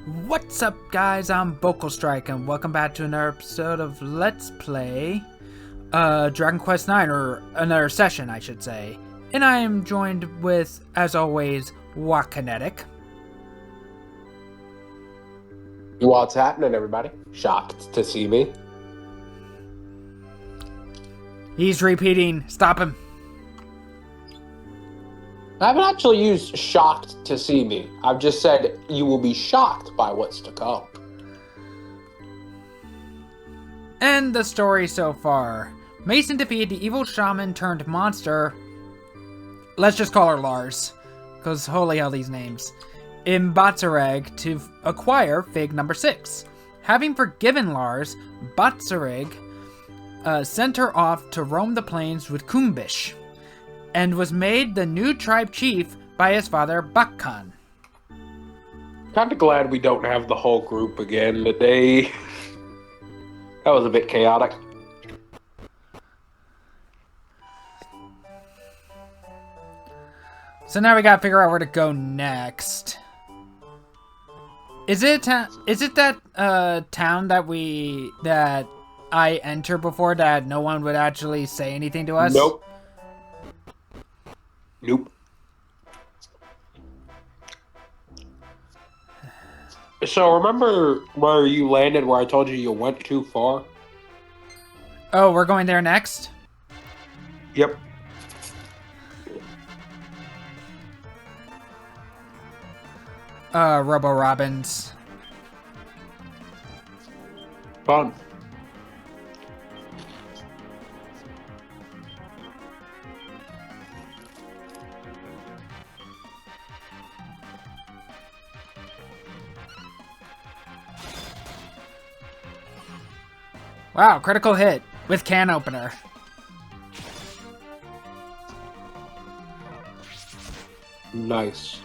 What's up, guys? I'm Vocal Strike, and welcome back to another episode of Let's Play Dragon Quest IX, or another session, I should say. And I am joined with, as always, Wakinetic. What's happening, everybody? Shocked to see me? He's repeating. Stop him. I haven't actually used shocked to see me. I've just said you will be shocked by what's to come. And the story so far. Mason defeated the evil shaman turned monster. Let's just call her Lars, because holy hell, these names. In Batsarig to acquire Fig number 6. Having forgiven Lars, Batsarig sent her off to roam the plains with Kumbish, and was made the new tribe chief by his father Bakkan. Kind of glad we don't have the whole group again today. That was a bit chaotic. So now we gotta figure out where to go next. Is it that town that I entered before that no one would actually say anything to us? Nope. So remember where you landed where I told you went too far? Oh, we're going there next? Yep. Robo Robbins. Fun. Wow, critical hit with can opener. Nice.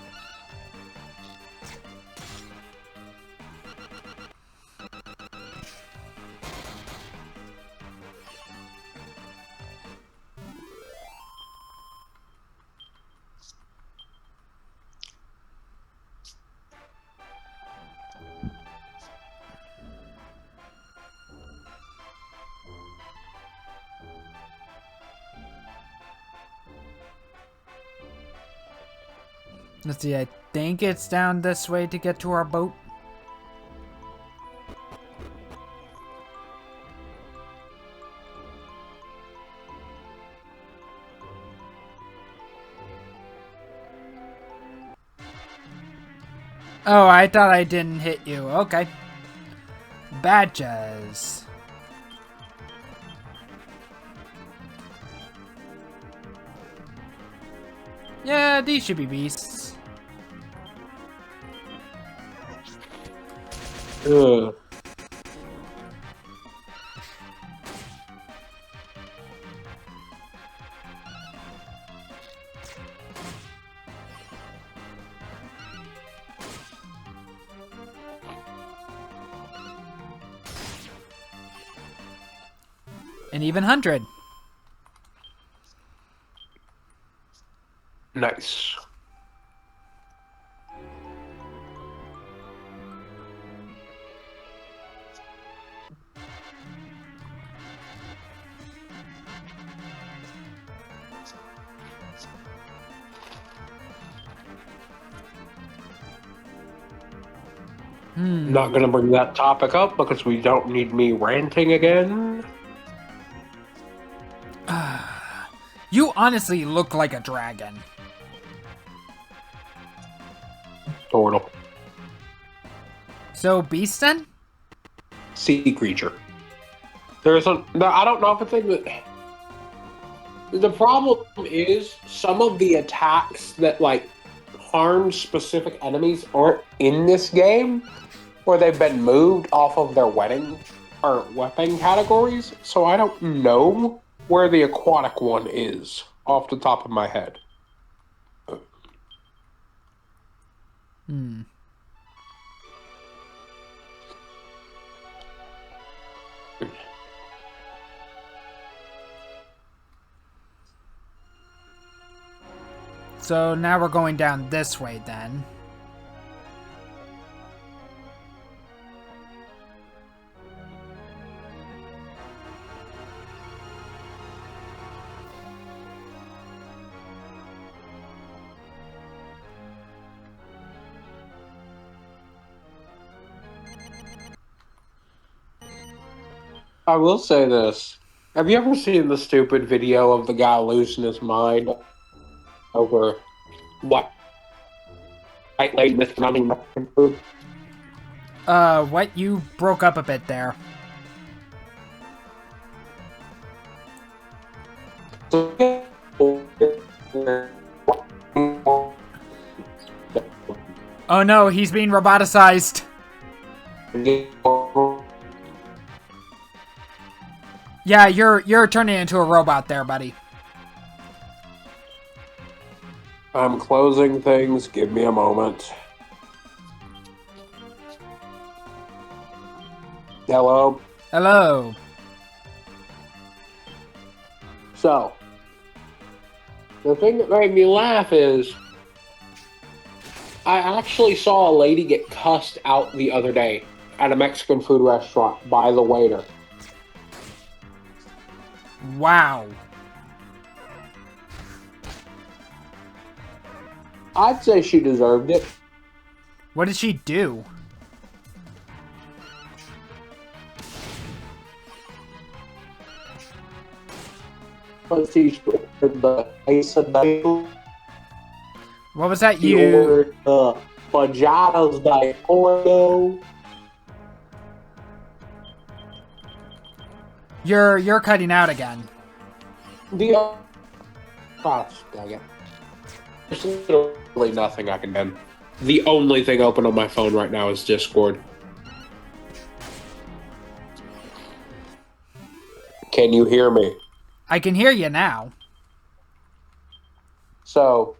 Let's see, I think it's down this way to get to our boat. Oh, I thought I didn't hit you. Okay. Badges. Yeah, these should be beasts. Ugh. An even 100. Nice. Not gonna bring that topic up because we don't need me ranting again. You honestly look like a dragon. Turtle. So, beast then? Sea creature. I don't know if it's like the problem is some of the attacks that like harm specific enemies aren't in this game, or they've been moved off of their weapon categories. So I don't know where the aquatic one is off the top of my head. So now we're going down this way then. I will say this. Have you ever seen the stupid video of the guy losing his mind over white lady mispronouncing Mexican food? What? You broke up a bit there. Oh no, he's being roboticized. Yeah, you're turning into a robot there, buddy. I'm closing things. Give me a moment. Hello? Hello. So, the thing that made me laugh is I actually saw a lady get cussed out the other day at a Mexican food restaurant by the waiter. Wow. I'd say she deserved it. What did she do? But she ordered the quesadilla. What was that? She You? ordered the fajitas by Oreo. You're cutting out again. The gosh, dang it. There's literally nothing I can do. The only thing open on my phone right now is Discord. Can you hear me? I can hear you now. So,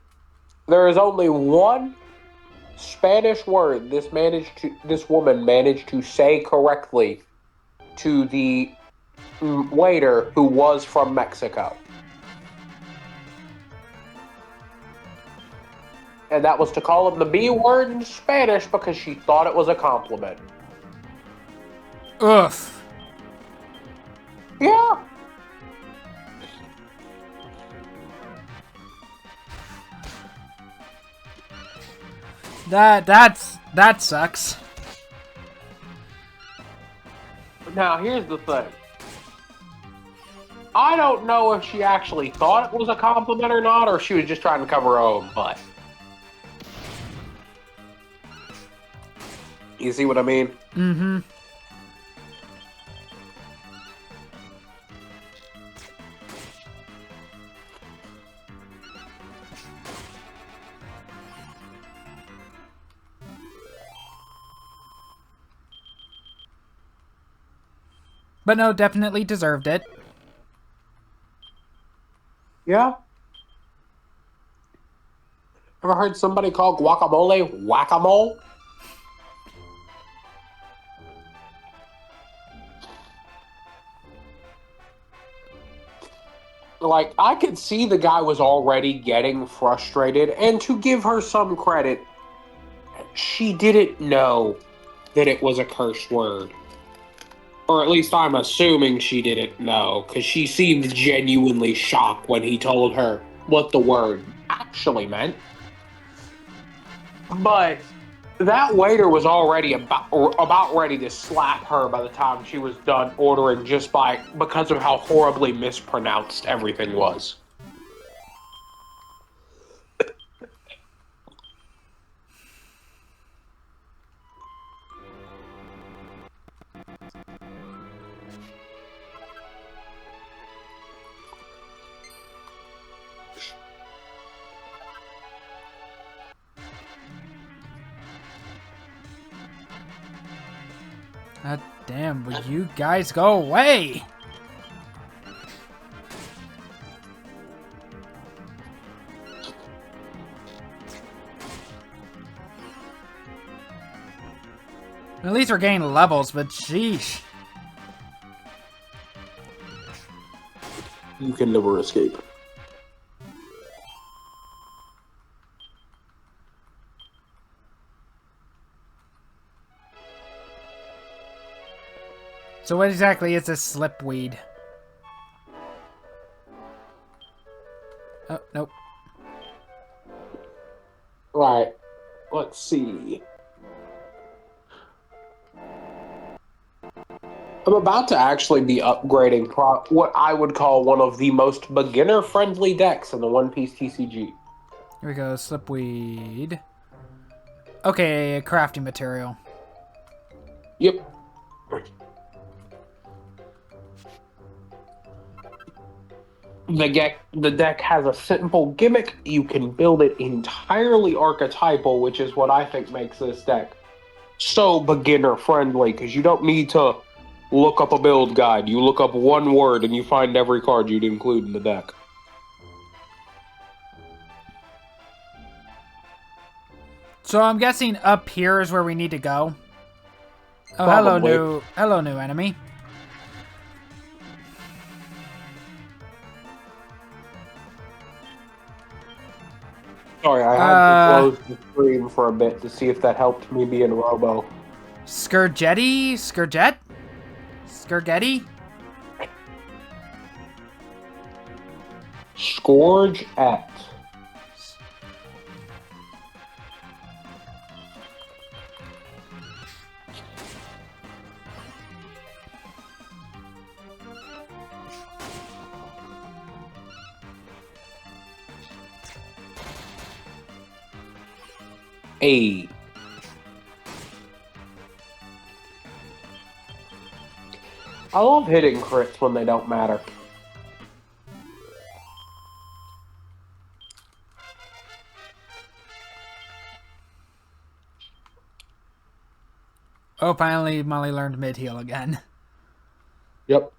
there is only one Spanish word this woman managed to say correctly to the waiter who was from Mexico. And that was to call him the B word in Spanish because she thought it was a compliment. Oof. Yeah. That sucks. Now, here's the thing. I don't know if she actually thought it was a compliment or not, or if she was just trying to cover her own butt. You see what I mean? Mm-hmm. But no, definitely deserved it. Yeah. Ever heard somebody call guacamole whack-a-mole? Like, I could see the guy was already getting frustrated, and to give her some credit, she didn't know that it was a curse word. Or at least I'm assuming she didn't know, because she seemed genuinely shocked when he told her what the word actually meant. But that waiter was already about ready to slap her by the time she was done ordering, just because of how horribly mispronounced everything was. God damn, will you guys go away? At least we're gaining levels, but sheesh. You can never escape. So what exactly is this slipweed? Oh, nope. Right. Let's see. I'm about to actually be upgrading what I would call one of the most beginner-friendly decks in the One Piece TCG. Here we go, slipweed. Okay, crafting material. Yep. The deck has a simple gimmick. You can build it entirely archetypal, which is what I think makes this deck so beginner-friendly, because you don't need to look up a build guide. You look up one word and you find every card you'd include in the deck. So I'm guessing up here is where we need to go. Oh, Probably. hello new enemy. Sorry, I had to close the screen for a bit to see if that helped me be in Robo. Scourgetti? Scourgette? Scourgetti? Scourge at. A. I love hitting crits when they don't matter. Oh, finally Molly learned mid-heal again. Yep.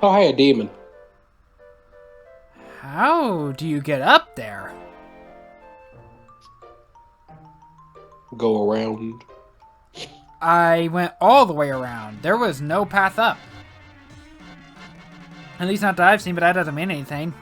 Oh, hey, a demon. How do you get up there? Go around. I went all the way around. There was no path up. At least not that I've seen, but that doesn't mean anything.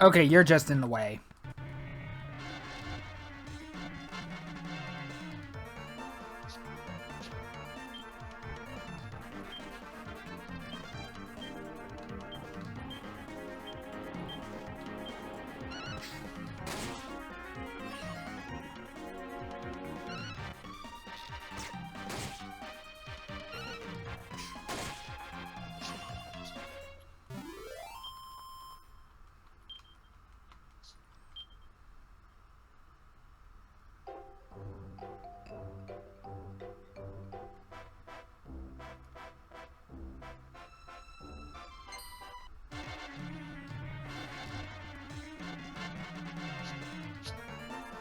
Okay, you're just in the way.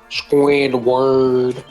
Squidward.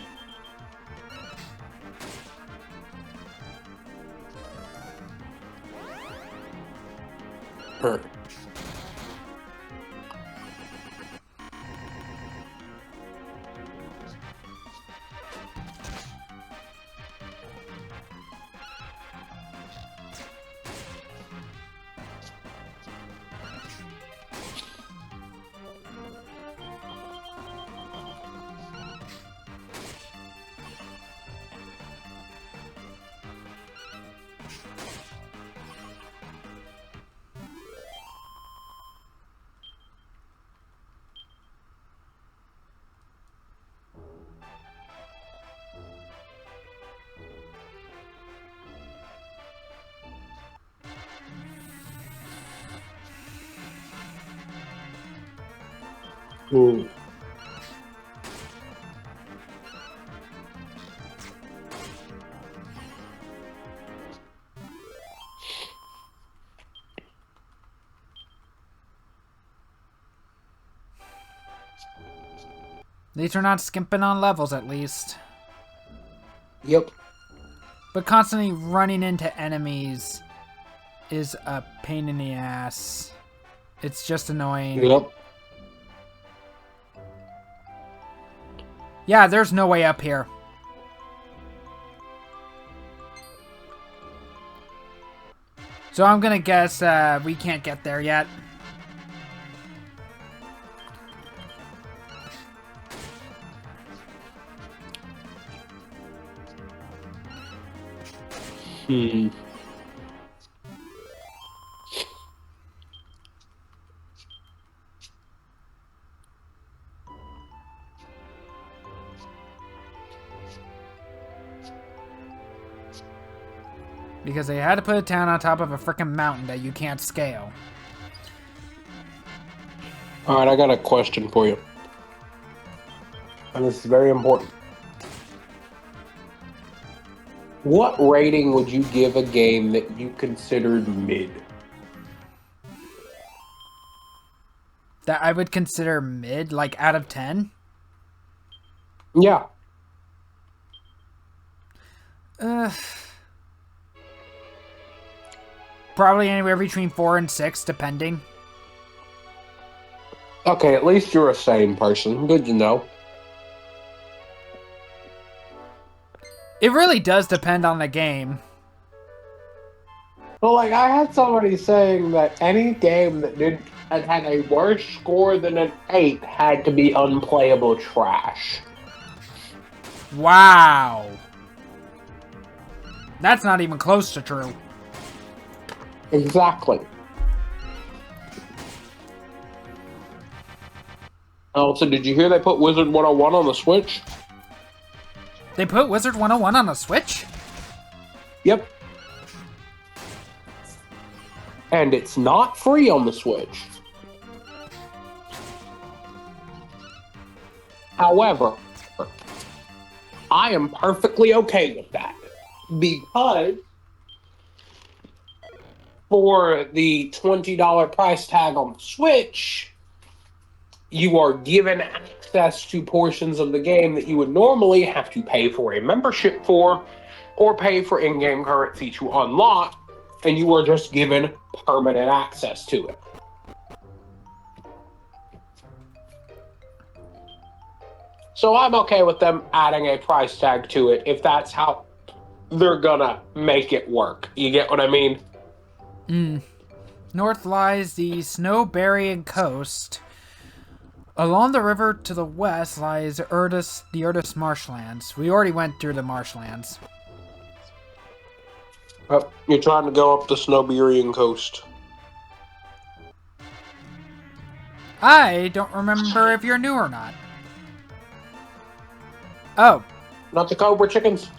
Ooh. These are not skimping on levels, at least. Yep. But constantly running into enemies is a pain in the ass. It's just annoying. Yep. Yeah, there's no way up here. So I'm gonna guess we can't get there yet. Hmm. Because they had to put a town on top of a freaking mountain that you can't scale. Alright, I got a question for you. And this is very important. What rating would you give a game that you considered mid? That I would consider mid, like out of 10? Yeah. Probably anywhere between 4 and 6, depending. Okay, at least you're a sane person. Good to know. It really does depend on the game. Well, like, I had somebody saying that any game that had a worse score than an 8 had to be unplayable trash. Wow. That's not even close to true. Exactly. Also, did you hear they put Wizard 101 on the Switch? They put Wizard 101 on the Switch? Yep. And it's not free on the Switch. However, I am perfectly okay with that. Because for the $20 price tag on the Switch, you are given access to portions of the game that you would normally have to pay for a membership for, or pay for in-game currency to unlock, and you are just given permanent access to it. So I'm okay with them adding a price tag to it if that's how they're gonna make it work. You get what I mean? North lies the snow-burying coast. Along the river to the west lies the Urdus marshlands. We already went through the marshlands. You're trying to go up the Snowberian coast. I don't remember if you're new or not. Oh. Not the Cobra chickens?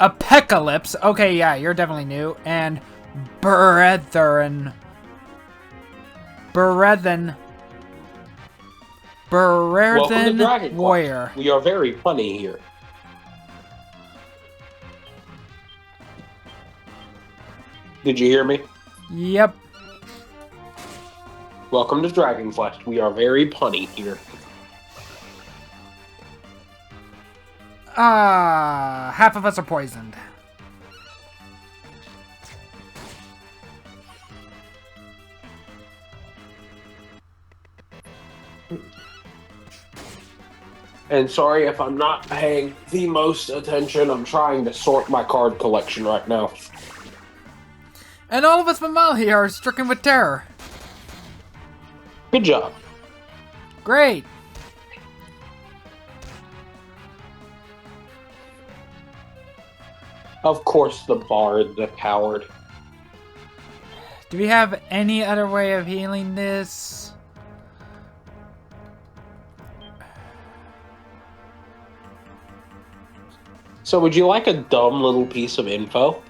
Apocalypse. Okay, yeah, you're definitely new. And Brethren. Welcome to Dragon Warrior. Quest. We are very funny here. Did you hear me? Yep. Welcome to Dragon Quest. We are very punny here. Half of us are poisoned. And sorry if I'm not paying the most attention. I'm trying to sort my card collection right now. And all of us Mammal here are stricken with terror. Good job. Great. Of course, the bard, the coward. Do we have any other way of healing this? So would you like a dumb little piece of info?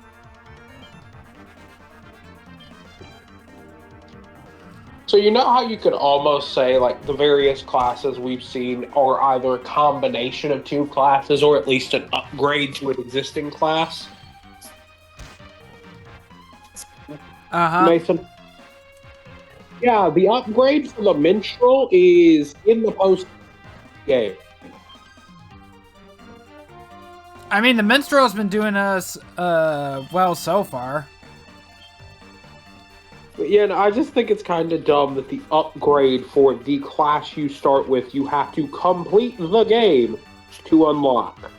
So you know how you could almost say like the various classes we've seen are either a combination of two classes or at least an upgrade to an existing class? Uh-huh. Mason? Yeah, the upgrade for the minstrel is in the post game. I mean, the minstrel's been doing us, well so far. But yeah, no, I just think it's kind of dumb that the upgrade for the class you start with, you have to complete the game to unlock.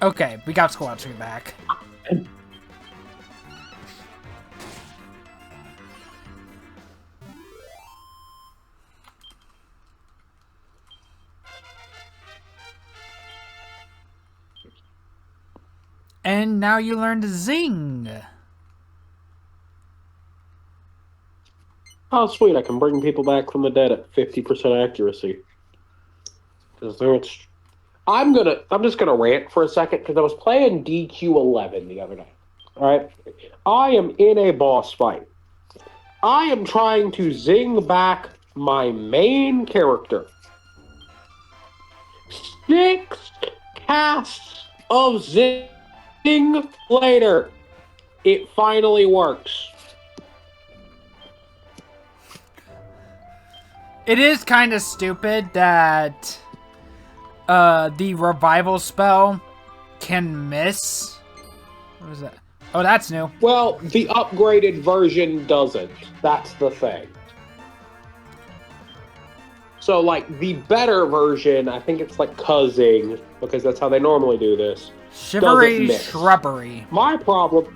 Okay, we got Squad 2 back. And now you learn to zing. Oh, sweet, I can bring people back from the dead at 50% accuracy. I'm just gonna rant for a second because I was playing DQ11 the other day. Alright? I am in a boss fight. I am trying to zing back my main character. 6 casts of zing later. It finally works. It is kind of stupid that the revival spell can miss. What is that? Oh, that's new. Well, the upgraded version doesn't. That's the thing. So, like, the better version, I think it's like Cuzzing, because that's how they normally do this. Shivery Shrubbery. My problem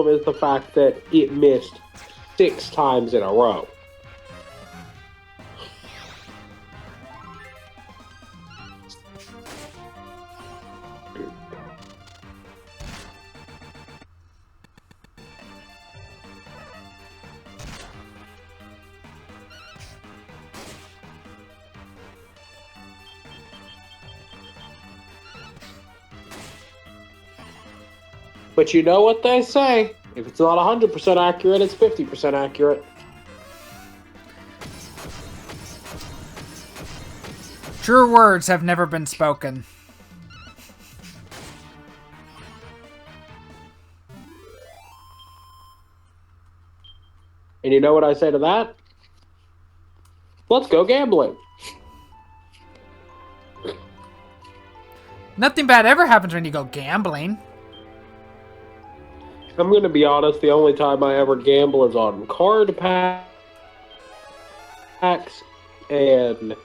is the fact that it missed 6 times in a row. But you know what they say. If it's not 100% accurate, it's 50% accurate. True words have never been spoken. And you know what I say to that? Let's go gambling. Nothing bad ever happens when you go gambling. I'm going to be honest, the only time I ever gamble is on card packs and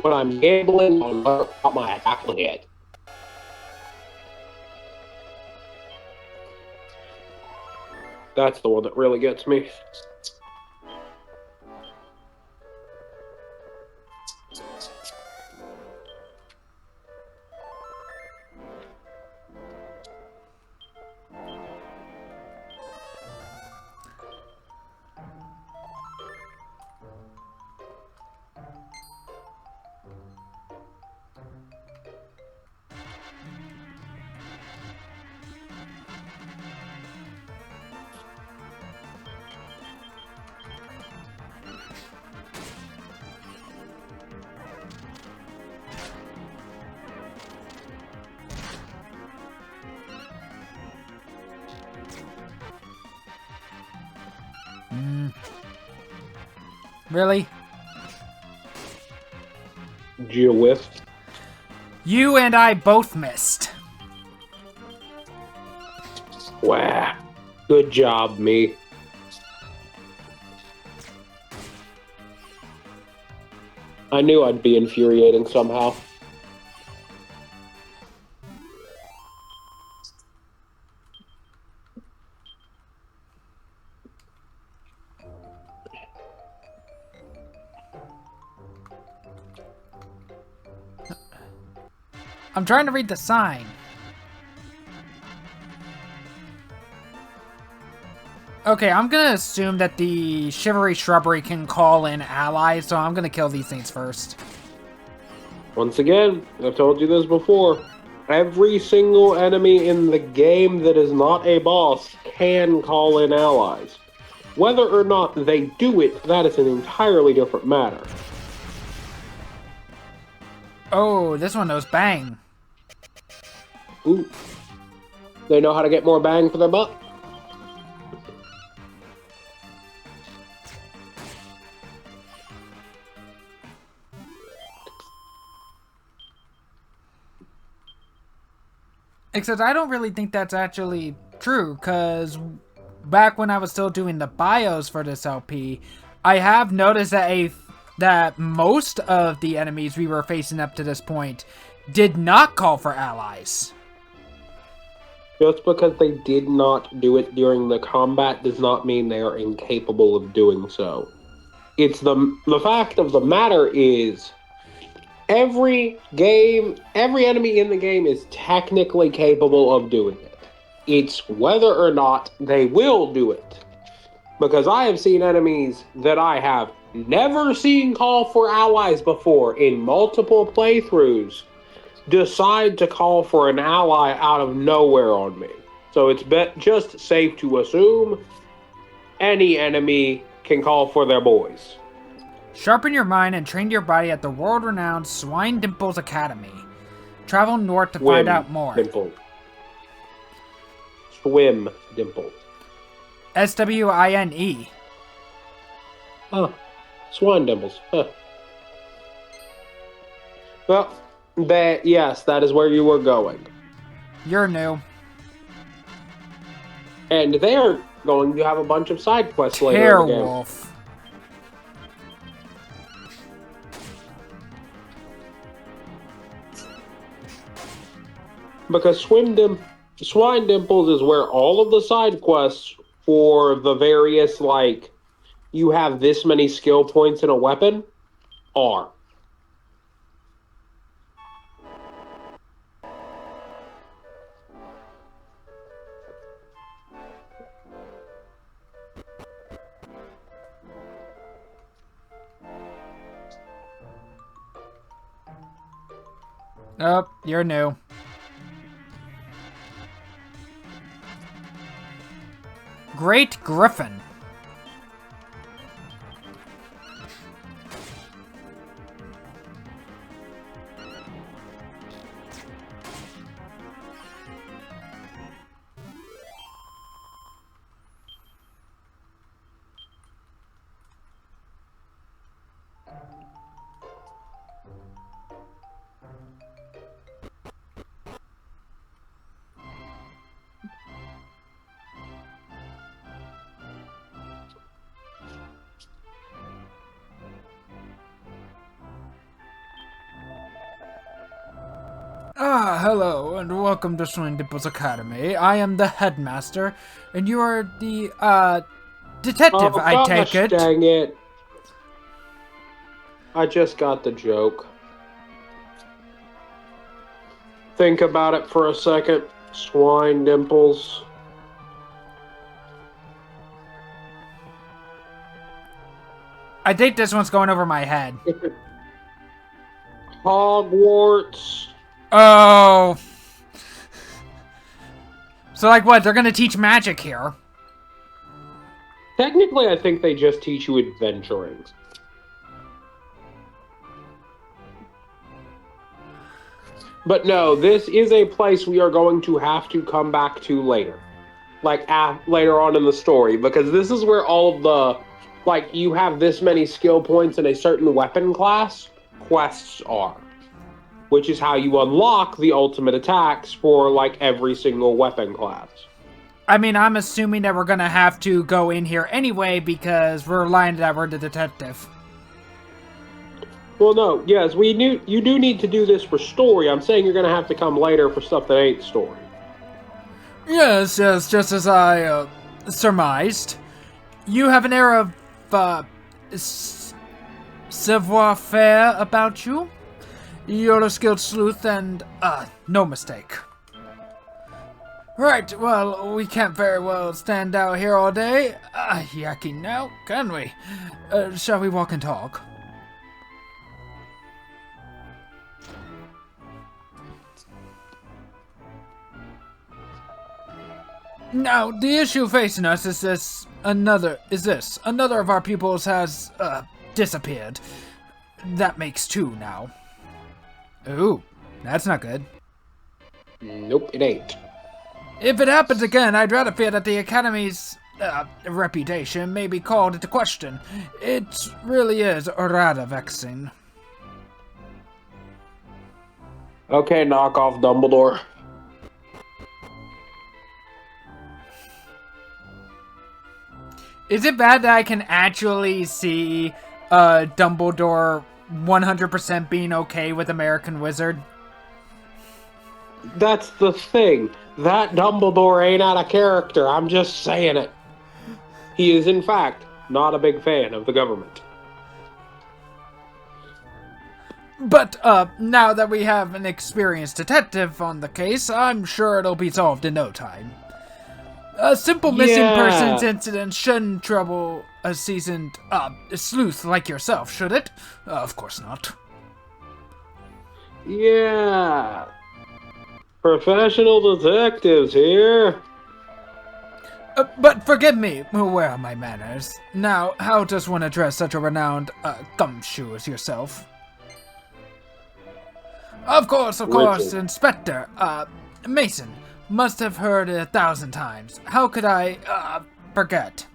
when I'm gambling on whether my attack will hit. That's the one that really gets me. Really? Did you whiff? You and I both missed. Wow. Good job, me. I knew I'd be infuriating somehow. I'm trying to read the sign. Okay, I'm gonna assume that the Shivery Shrubbery can call in allies, so I'm gonna kill these things first. Once again, I've told you this before. Every single enemy in the game that is not a boss can call in allies. Whether or not they do it, that is an entirely different matter. Oh, this one knows bang. Ooh. They know how to get more bang for their buck. Except I don't really think that's actually true, because back when I was still doing the bios for this LP, I have noticed that most of the enemies we were facing up to this point did not call for allies. Just because they did not do it during the combat does not mean they are incapable of doing so. It's the fact of the matter is, every enemy in the game is technically capable of doing it. It's whether or not they will do it. Because I have seen enemies that I have never seen call for allies before in multiple playthroughs decide to call for an ally out of nowhere on me. So it's just safe to assume any enemy can call for their boys. Sharpen your mind and train your body at the world-renowned Swinedimples Academy. Travel north to find out more. Swim Dimple. Swine. Huh. Swinedimples. Huh. Well, yes, that is where you were going. You're new. And they are going to have a bunch of side quests later in the game. Werewolf. Because Swinedimples is where all of the side quests for the various, like, you have this many skill points in a weapon, are. Oh, you're new. Great Griffin. Hello, and welcome to Swinedimples Academy. I am the headmaster, and you are the, detective, I take it. Dang it. I just got the joke. Think about it for a second. Swinedimples. I think this one's going over my head. Hogwarts. Oh. So, like, what? They're gonna teach magic here. Technically, I think they just teach you adventuring. But no, this is a place we are going to have to come back to later. Like, later on in the story. Because this is where all of the, like, you have this many skill points in a certain weapon class, quests are. Which is how you unlock the ultimate attacks for, like, every single weapon class. I mean, I'm assuming that we're gonna have to go in here anyway, because we're relying that we're the detective. Well, no, yes, you do need to do this for story. I'm saying you're gonna have to come later for stuff that ain't story. Yes, just as I, surmised. You have an air of, savoir-faire about you. You're a skilled sleuth and, no mistake. Right, well, we can't very well stand out here all day. Yakking now, can we? Shall we walk and talk? Now, the issue facing us is this. Another of our pupils has, disappeared. That makes 2 now. Ooh, that's not good. Nope, it ain't. If it happens again, I'd rather fear that the Academy's, reputation may be called into question. It really is rather vexing. Okay, knock off Dumbledore. Is it bad that I can actually see Dumbledore 100% being okay with American Wizard? That's the thing. That Dumbledore ain't out of character. I'm just saying it. He is, in fact, not a big fan of the government. But, now that we have an experienced detective on the case, I'm sure it'll be solved in no time. A simple missing persons incident shouldn't trouble a seasoned, sleuth like yourself, should it? Of course not. Yeah. Professional detectives here. But forgive me, where are my manners? Now, how does one address such a renowned, gumshoe as yourself? Of course, Richard. Inspector, Mason. Must have heard it 1,000 times. How could I, forget?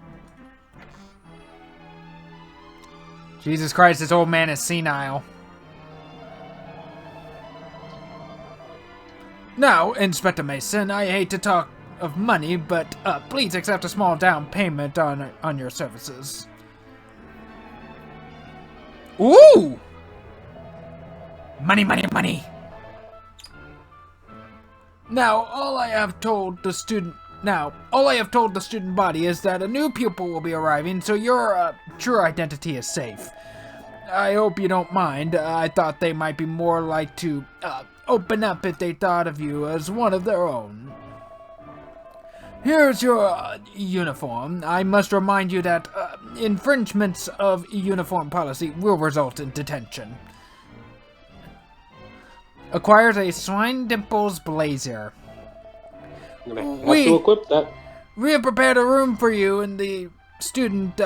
Jesus Christ, this old man is senile. Now, Inspector Mason, I hate to talk of money, but, please accept a small down payment on your services. Ooh! Money, money, money! Now, all I have told the student body is that a new pupil will be arriving, so your true identity is safe. I hope you don't mind. I thought they might be more like to open up if they thought of you as one of their own. Here's your uniform. I must remind you that infringements of uniform policy will result in detention. Acquires a Swinedimples blazer. I'm gonna have to equip that. We have prepared a room for you in the student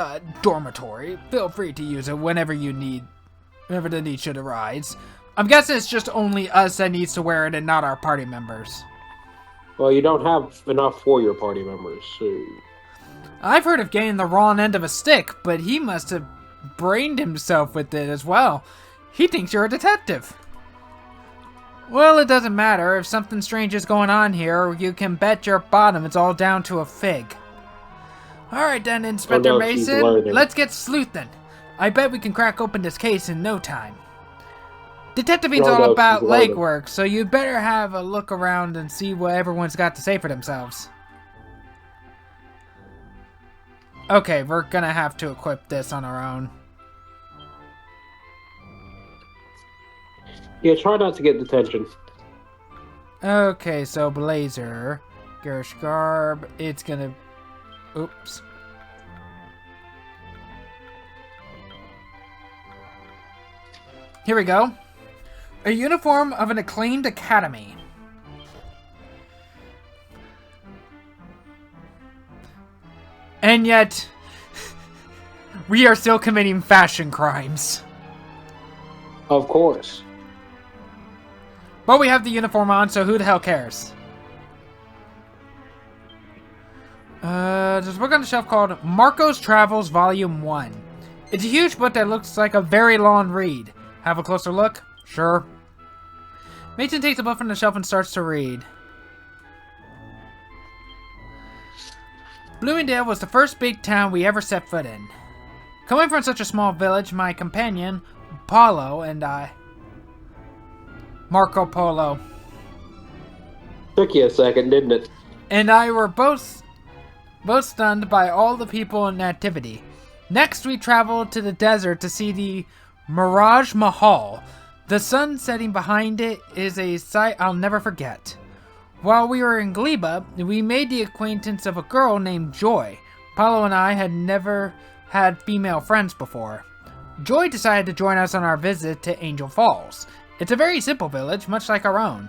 dormitory. Feel free to use it whenever the need should arise. I'm guessing it's just only us that needs to wear it and not our party members. Well, you don't have enough for your party members, so... I've heard of getting the wrong end of a stick, but he must have brained himself with it as well. He thinks you're a detective. Well, it doesn't matter. If something strange is going on here, you can bet your bottom it's all down to a fig. Alright then, Inspector Mason, let's get sleuthing. I bet we can crack open this case in no time. Detectiving's all about legwork, so you better have a look around and see what everyone's got to say for themselves. Okay, we're gonna have to equip this on our own. Yeah, try not to get detention. Okay, so blazer, garish garb, it's gonna... Oops. Here we go. A uniform of an acclaimed academy. And yet, we are still committing fashion crimes. Of course. But we have the uniform on, so who the hell cares? There's a book on the shelf called Marco's Travels Volume 1. It's a huge book that looks like a very long read. Have a closer look? Sure. Mason takes the book from the shelf and starts to read. Bloomingdale was the first big town we ever set foot in. Coming from such a small village, my companion, Paulo, and I... Marco Polo. Took you a second, didn't it? And I were both stunned by all the people and activity. Next, we traveled to the desert to see the Mirage Mahal. The sun setting behind it is a sight I'll never forget. While we were in Gleba, we made the acquaintance of a girl named Joy. Paulo and I had never had female friends before. Joy decided to join us on our visit to Angel Falls. It's a very simple village, much like our own.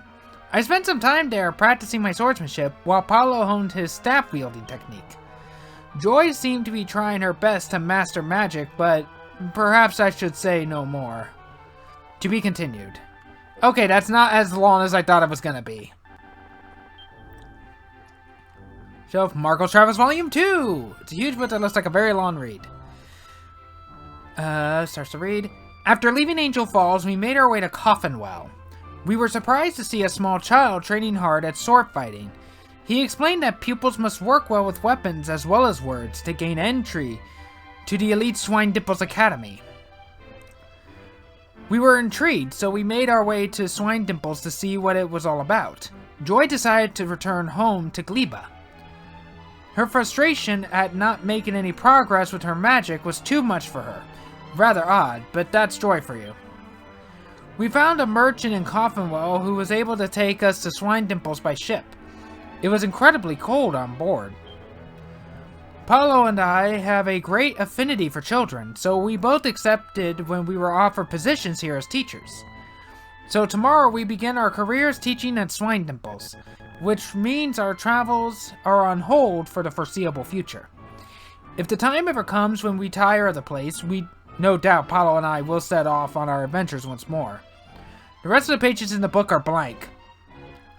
I spent some time there practicing my swordsmanship while Paolo honed his staff-wielding technique. Joy seemed to be trying her best to master magic, but perhaps I should say no more. To be continued. Okay, that's not as long as I thought it was gonna be. Shelf Marco's Travels Volume 2! It's a huge book that looks like a very long read. Starts to read. After leaving Angel Falls, we made our way to Coffinwell. We were surprised to see a small child training hard at sword fighting. He explained that pupils must work well with weapons as well as words to gain entry to the elite Swinedimples Academy. We were intrigued, so we made our way to Swinedimples to see what it was all about. Joy decided to return home to Gleba. Her frustration at not making any progress with her magic was too much for her. Rather odd, but that's Joy for you. We found a merchant in Coffinwell who was able to take us to Swinedimples by ship. It was incredibly cold on board. Paolo and I have a great affinity for children, so we both accepted when we were offered positions here as teachers. So tomorrow we begin our careers teaching at Swinedimples, which means our travels are on hold for the foreseeable future. If the time ever comes when we tire of the place, no doubt Paolo and I will set off on our adventures once more. The rest of the pages in the book are blank.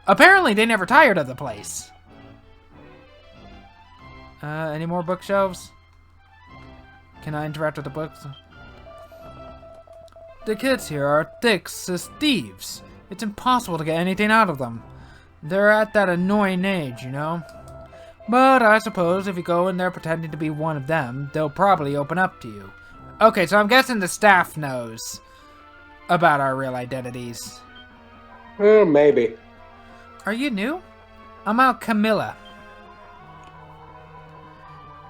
Apparently they never tired of the place. Any more bookshelves? Can I interact with the books? The kids here are thick as thieves. It's impossible to get anything out of them. They're at that annoying age, you know? But I suppose if you go in there pretending to be one of them, they'll probably open up to you. Okay, so I'm guessing the staff knows about our real identities. Maybe. Are you new? I'm out Camilla.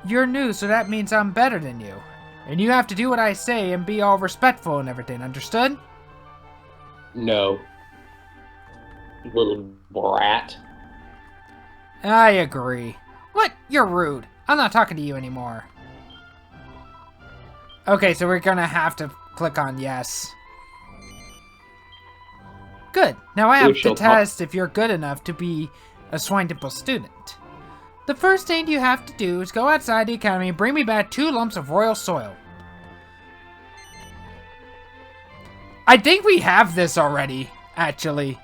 You're new, so that means I'm better than you. And you have to do what I say and be all respectful and everything, understood? No. Little brat. I agree. What? You're rude. I'm not talking to you anymore. Okay, so we're gonna have to click on yes. Good. Now I have to test if you're good enough to be a Swinedimple student. The first thing you have to do is go outside the academy and bring me back 2 lumps of royal soil. I think we have this already, actually.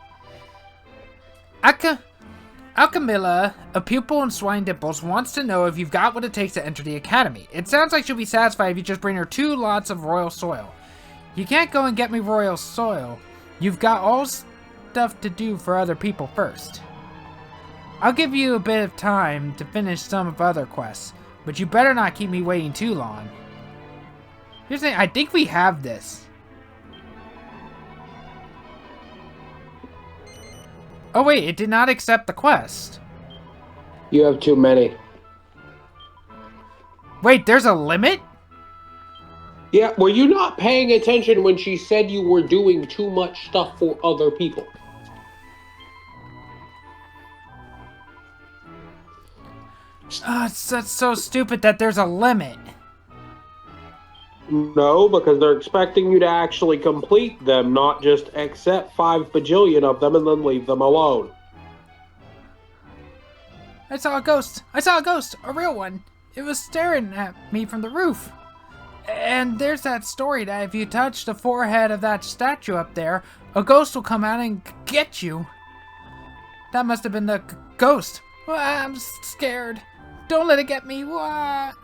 Alcamilla, a pupil in Swinedimples, wants to know if you've got what it takes to enter the academy. It sounds like she'll be satisfied if you just bring her 2 lots of royal soil. You can't go and get me royal soil. You've got all stuff to do for other people first. I'll give you a bit of time to finish some of other quests, but you better not keep me waiting too long. Here's the thing, I think we have this. Oh wait, it did not accept the quest. You have too many. Wait, there's a limit? Yeah, were you not paying attention when she said you were doing too much stuff for other people? That's so stupid that there's a limit. No, because they're expecting you to actually complete them, not just accept 5 bajillion of them and then leave them alone. I saw a ghost. I saw a ghost. A real one. It was staring at me from the roof. And there's that story that if you touch the forehead of that statue up there, a ghost will come out and get you. That must have been the ghost. I'm scared. Don't let it get me. What?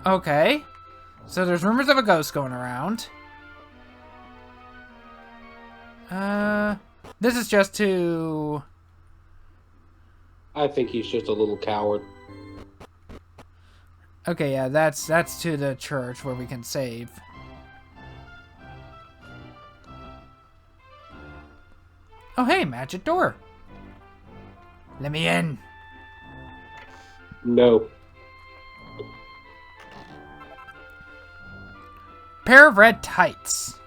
Okay. So there's rumors of a ghost going around. This is just to... I think he's just a little coward. Okay, yeah, that's to the church where we can save. Oh, hey, magic door. Let me in. No. Pair of red tights.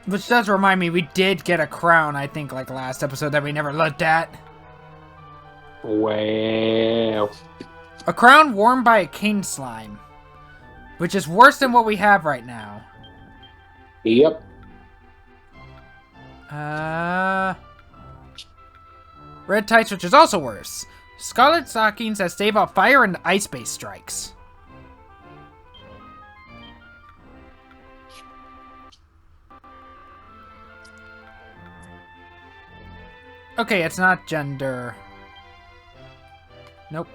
Which does remind me, we did get a crown, I think, like last episode that we never looked at. Well. A crown worn by a king slime. Which is worse than what we have right now. Yep. Red tights, which is also worse. Scarlet stockings that stave off fire and ice-based strikes. Okay, it's not gender. Nope.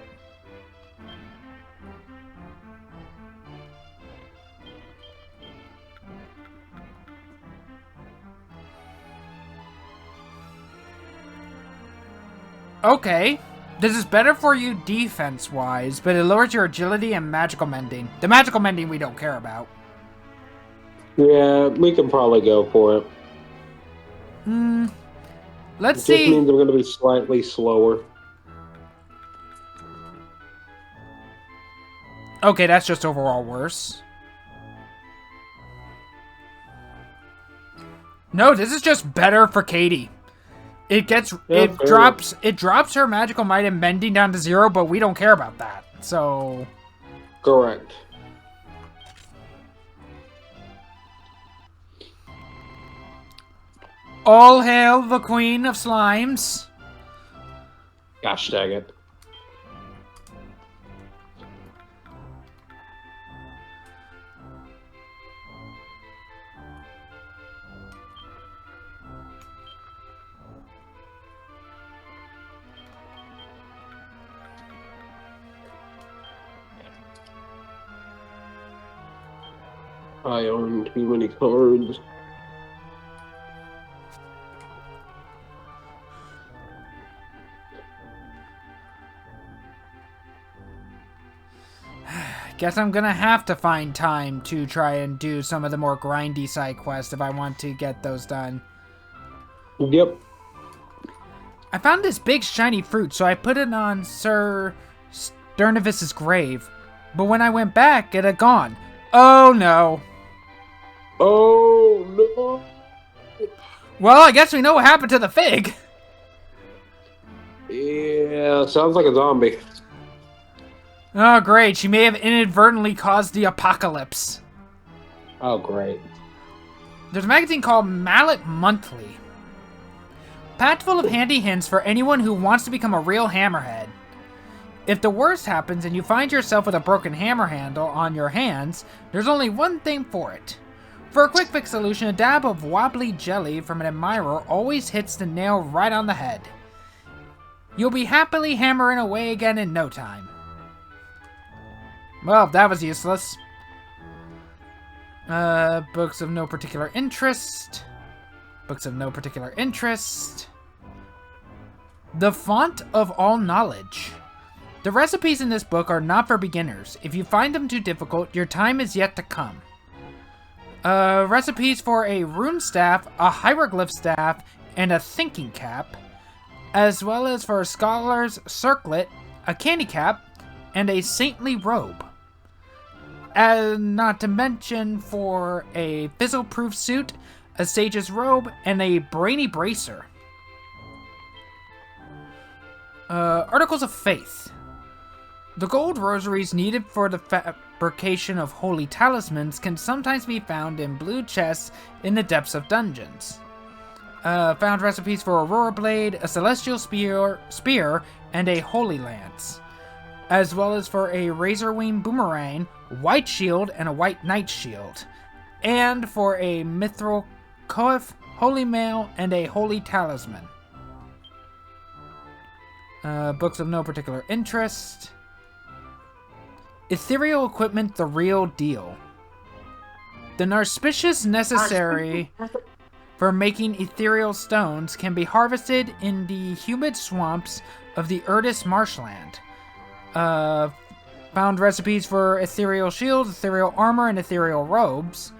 Okay. This is better for you defense-wise, but it lowers your agility and magical mending. The magical mending we don't care about. Yeah, we can probably go for it. Let's It see. just means I'm going to be slightly slower. Okay, that's just overall worse. No, this is just better for Katie. It drops her magical might and mending down to 0, but we don't care about that. So Correct. all hail the Queen of Slimes. Gosh dang it. I own too many cards. Guess I'm gonna have to find time to try and do some of the more grindy side quests if I want to get those done. Yep. I found this big shiny fruit, so I put it on Sir Sternavis's grave. But when I went back, it had gone. Oh no. Oh no. Well, I guess we know what happened to the fig. Yeah, sounds like a zombie. Oh, great. She may have inadvertently caused the apocalypse. Oh, great. There's a magazine called Mallet Monthly. Packed full of handy hints for anyone who wants to become a real hammerhead. If the worst happens and you find yourself with a broken hammer handle on your hands, there's only one thing for it. For a quick fix solution, a dab of wobbly jelly from an admirer always hits the nail right on the head. You'll be happily hammering away again in no time. Well, that was useless. Books of no particular interest. Books of no particular interest. The Font of All Knowledge. The recipes in this book are not for beginners. If you find them too difficult, your time is yet to come. Recipes for a rune staff, a hieroglyph staff, and a thinking cap, as well as for a scholar's circlet, a candy cap, and a saintly robe. And not to mention for a fizzle-proof suit, a sage's robe, and a brainy bracer. Articles of Faith. The gold rosaries needed for the fabrication of holy talismans can sometimes be found in blue chests in the depths of dungeons. Found recipes for a Aurora Blade, a Celestial Spear, and a Holy Lance. As well as for a Razorwing Boomerang, White Shield, and a White Knight Shield. And for a Mithril Coif, Holy Mail, and a Holy Talisman. Books of no particular interest. Ethereal Equipment, the real deal. The Narspicious necessary for making ethereal stones can be harvested in the humid swamps of the Erdis marshland. Found recipes for ethereal shields, ethereal armor, and ethereal robes.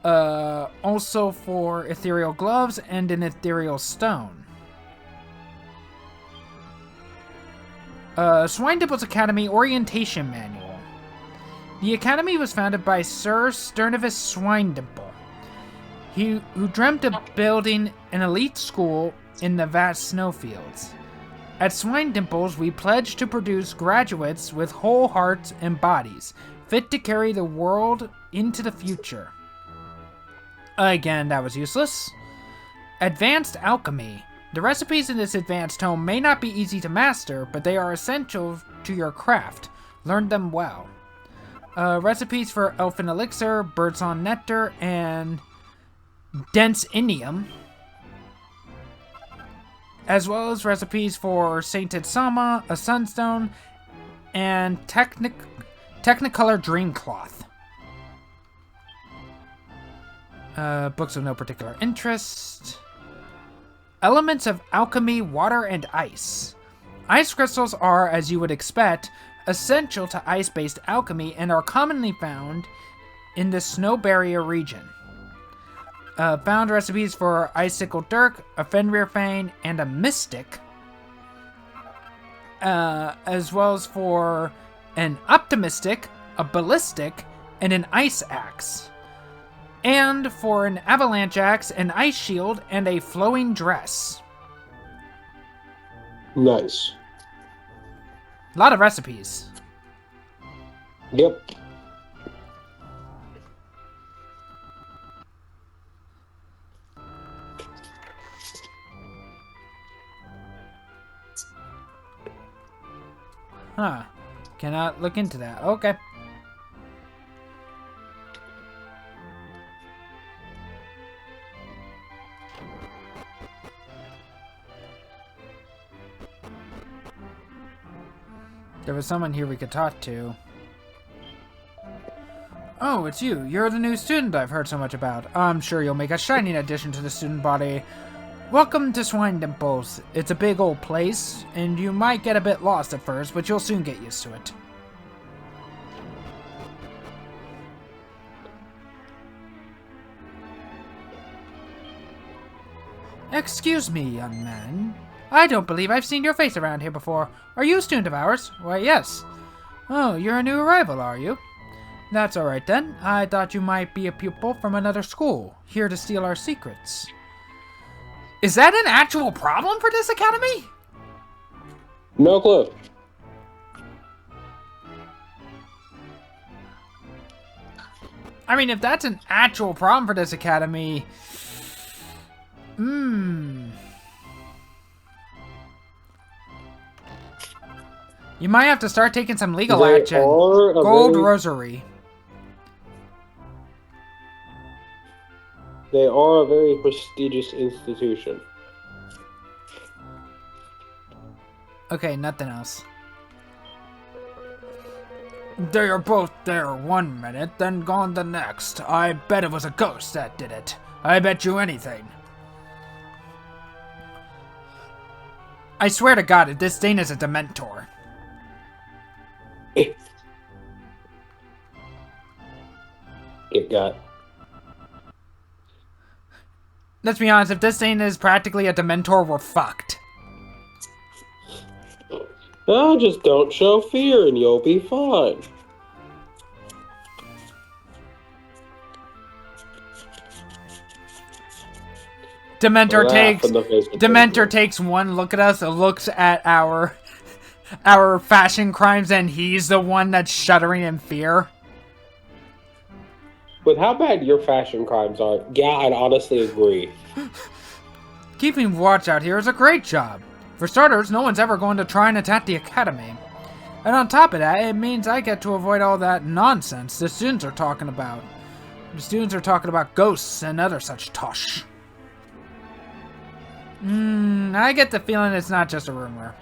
Also for ethereal gloves and an ethereal stone. Swinedimples Academy Orientation Manual. The Academy was founded by Sir Sternavis Swinedimple, who dreamt of building an elite school in the vast snowfields. At Swinedimples, we pledge to produce graduates with whole hearts and bodies, fit to carry the world into the future. Again, that was useless. Advanced alchemy. The recipes in this advanced tome may not be easy to master, but they are essential to your craft. Learn them well. Recipes for elfin elixir, birdsong nectar, and dense inium. As well as recipes for sainted sama, a sunstone, and technicolor dreamcloth. Books of no particular interest. Elements of alchemy, water, and ice. Ice crystals are, as you would expect, essential to ice-based alchemy and are commonly found in the snow barrier region. Found recipes for icicle dirk, a Fenrir Fane, and a mystic, as well as for an optimistic, a ballistic, and an ice axe. And for an avalanche axe, an ice shield, and a flowing dress. Nice. A lot of recipes. Yep. Huh. Cannot look into that. Okay. There was someone here we could talk to. Oh, it's you. You're the new student I've heard so much about. I'm sure you'll make a shining addition to the student body. Welcome to Swinedimples. It's a big old place, and you might get a bit lost at first, but you'll soon get used to it. Excuse me, young man. I don't believe I've seen your face around here before. Are you a student of ours? Why, yes. Oh, you're a new arrival, are you? That's alright then. I thought you might be a pupil from another school, here to steal our secrets. Is that an actual problem for this academy? No clue. I mean, if that's an actual problem for this academy... You might have to start taking some legal action. Gold Rosary. They are a very prestigious institution. Okay, nothing else. They are both there 1 minute, then gone the next. I bet it was a ghost that did it. I bet you anything. I swear to God, if this thing is a Dementor. It got. Let's be honest, if this thing is practically a Dementor, we're fucked. Oh, just don't show fear and you'll be fine. Dementor takes one look at us, looks at our fashion crimes, and he's the one that's shuddering in fear. With how bad your fashion crimes are, yeah, I'd honestly agree. Keeping watch out here is a great job. For starters, no one's ever going to try and attack the academy. And on top of that, it means I get to avoid all that nonsense the students are talking about. The students are talking about ghosts and other such tosh. I get the feeling it's not just a rumor.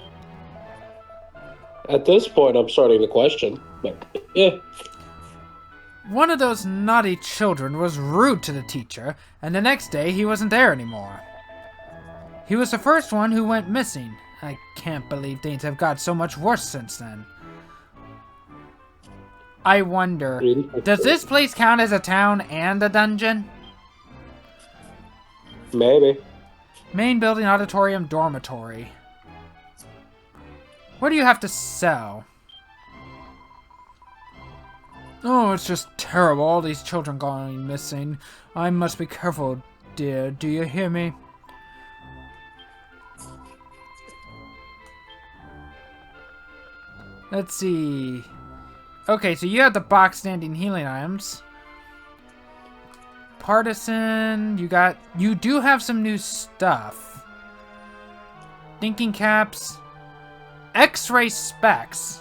At this point, I'm starting to question, but yeah. One of those naughty children was rude to the teacher, and the next day he wasn't there anymore. He was the first one who went missing. I can't believe things have got so much worse since then. I wonder, does this place count as a town and a dungeon? Maybe. Main building, auditorium, dormitory. What do you have to sell? Oh, it's just terrible. All these children going missing. I must be careful, dear. Do you hear me? Let's see. Okay, so you have the box standing healing items. Partisan. You do have some new stuff. Thinking caps. X-ray specs.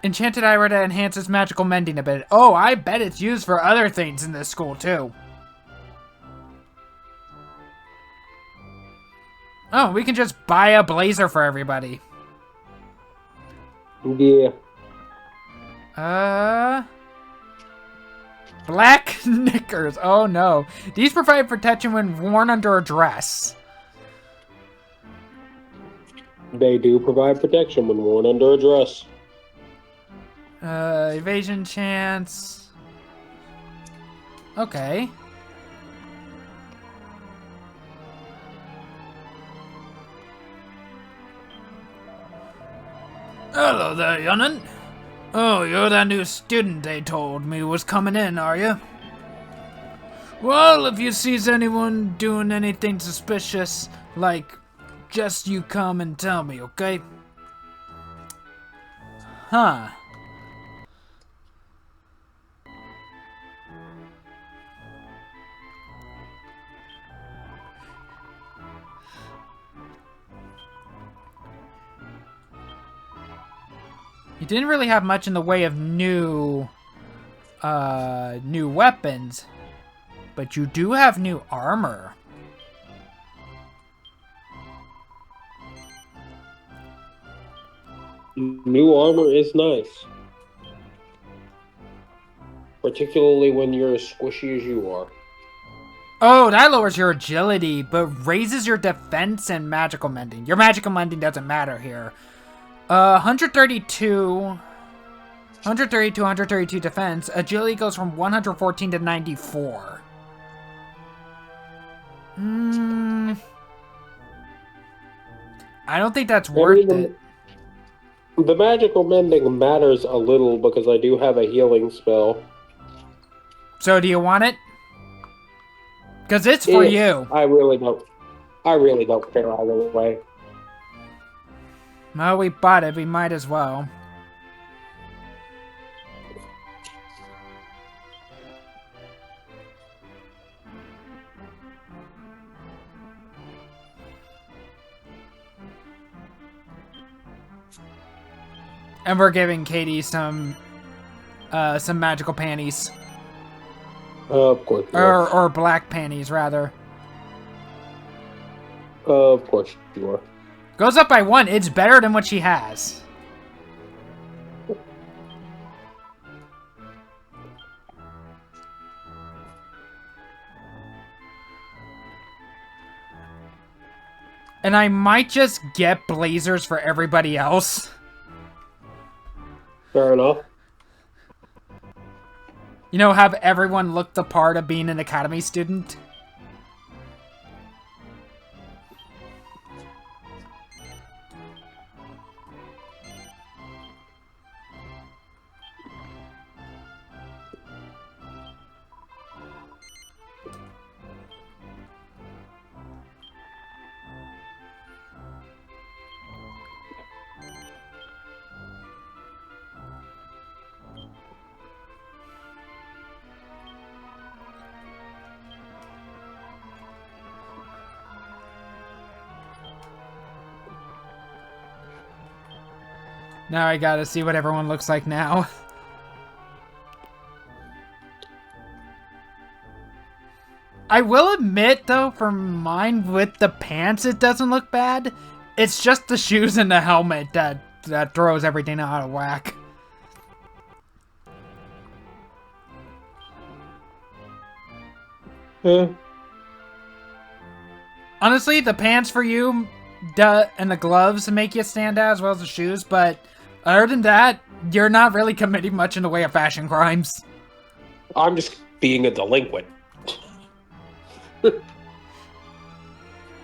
Enchanted Ira that enhances magical mending a bit. Oh, I bet it's used for other things in this school, too. Oh, we can just buy a blazer for everybody. Yeah. Black knickers. Oh, no. These provide protection when worn under a dress. They do provide protection when worn under a dress. Evasion chance. Okay. Hello there, young'un. Oh, you're that new student they told me was coming in, are you? Well, if you sees anyone doing anything suspicious, like, just you come and tell me, okay? Huh. You didn't really have much in the way of new weapons, but you do have new armor. New armor is nice. Particularly when you're as squishy as you are. Oh, that lowers your agility, but raises your defense and magical mending. Your magical mending doesn't matter here. 132 defense. Agility goes from 114 to 94. I don't think that's worth it. The magical mending matters a little because I do have a healing spell. So do you want it? Because it's for you. I really don't care either way. Well, we bought it. We might as well. And we're giving Katie some magical panties. Of course. Or black panties, rather. Of course you are. Goes up by 1. It's better than what she has. And I might just get blazers for everybody else. Fair enough. You know, have everyone look the part of being an academy student. Now I gotta see what everyone looks like now. I will admit, though, for mine with the pants, it doesn't look bad. It's just the shoes and the helmet that throws everything out of whack. Honestly, the pants for you and the gloves make you stand out as well as the shoes, but other than that, you're not really committing much in the way of fashion crimes. I'm just being a delinquent.